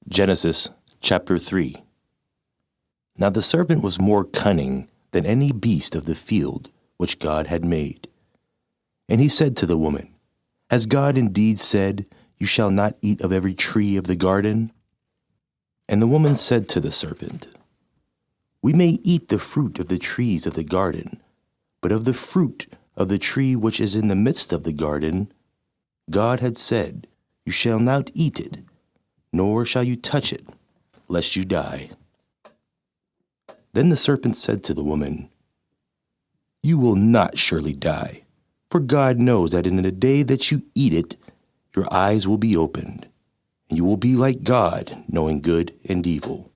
Genesis chapter 3. Now the serpent was more cunning than any beast of the field which God had made. And he said to the woman, Has God indeed said, You shall not eat of every tree of the garden? And the woman said to the serpent, We may eat the fruit of the trees of the garden, but of the fruit of the tree which is in the midst of the garden, God had said, You shall not eat it, nor shall you touch it, lest you die. Then the serpent said to the woman, You will not surely die, for God knows that in the day that you eat it, your eyes will be opened, and you will be like God, knowing good and evil.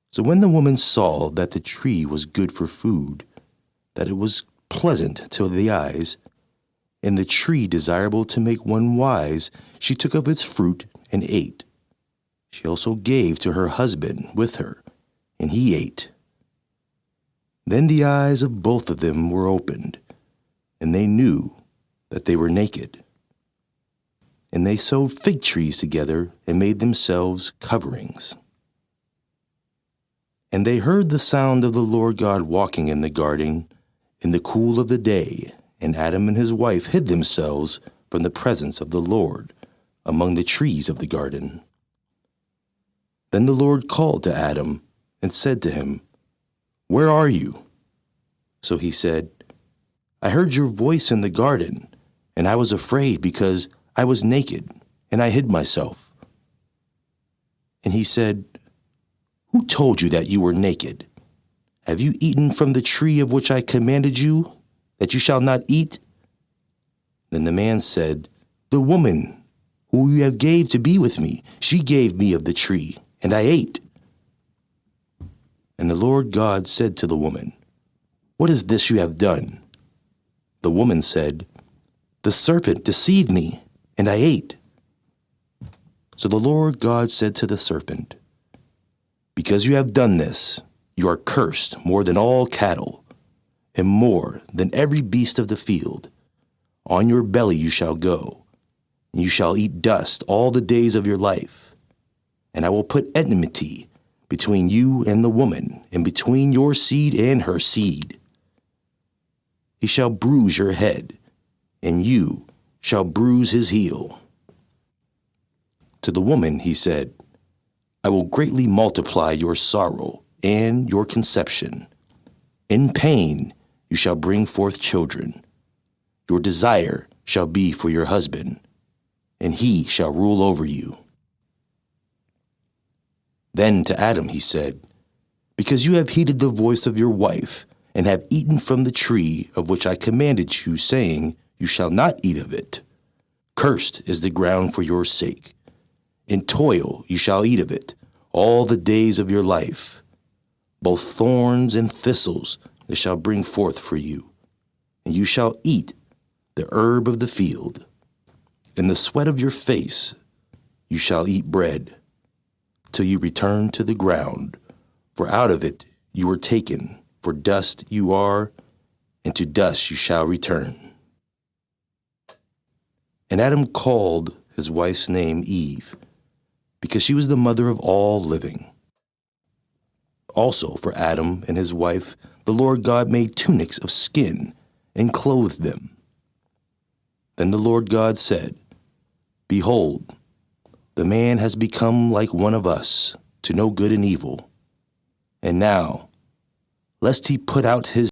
So when the woman saw that the tree was good for food, that it was pleasant to the eyes, and the tree desirable to make one wise, she took of its fruit and ate. She also gave to her husband with her, and he ate. Then the eyes of both of them were opened, and they knew that they were naked. And they sewed fig trees together and made themselves coverings. And they heard the sound of the Lord God walking in the garden in the cool of the day, and Adam and his wife hid themselves from the presence of the Lord among the trees of the garden. Then the Lord called to Adam and said to him, Where are you? So he said, I heard your voice in the garden, and I was afraid because I was naked, and I hid myself. And he said, Who told you that you were naked? Have you eaten from the tree of which I commanded you, that you shall not eat? Then the man said, The woman who you have gave to be with me, she gave me of the tree, and I ate. And the Lord God said to the woman, What is this you have done? The woman said, The serpent deceived me, and I ate. So the Lord God said to the serpent, Because you have done this, you are cursed more than all cattle, and more than every beast of the field. On your belly you shall go, and you shall eat dust all the days of your life. And I will put enmity between you and the woman, and between your seed and her seed. He shall bruise your head, and you shall bruise his heel. To the woman he said, I will greatly multiply your sorrow and your conception. In pain you shall bring forth children. Your desire shall be for your husband, and he shall rule over you. Then to Adam he said, Because you have heeded the voice of your wife, and have eaten from the tree of which I commanded you, saying, You shall not eat of it. Cursed is the ground for your sake. In toil you shall eat of it all the days of your life. Both thorns and thistles it shall bring forth for you, and you shall eat the herb of the field. In the sweat of your face you shall eat bread, till you return to the ground, for out of it you were taken, for dust you are, and to dust you shall return. And Adam called his wife's name Eve, because she was the mother of all living. Also for Adam and his wife the Lord God made tunics of skin, and clothed them. Then the Lord God said, Behold, the man has become like one of us, to know good and evil. And now, lest he put out his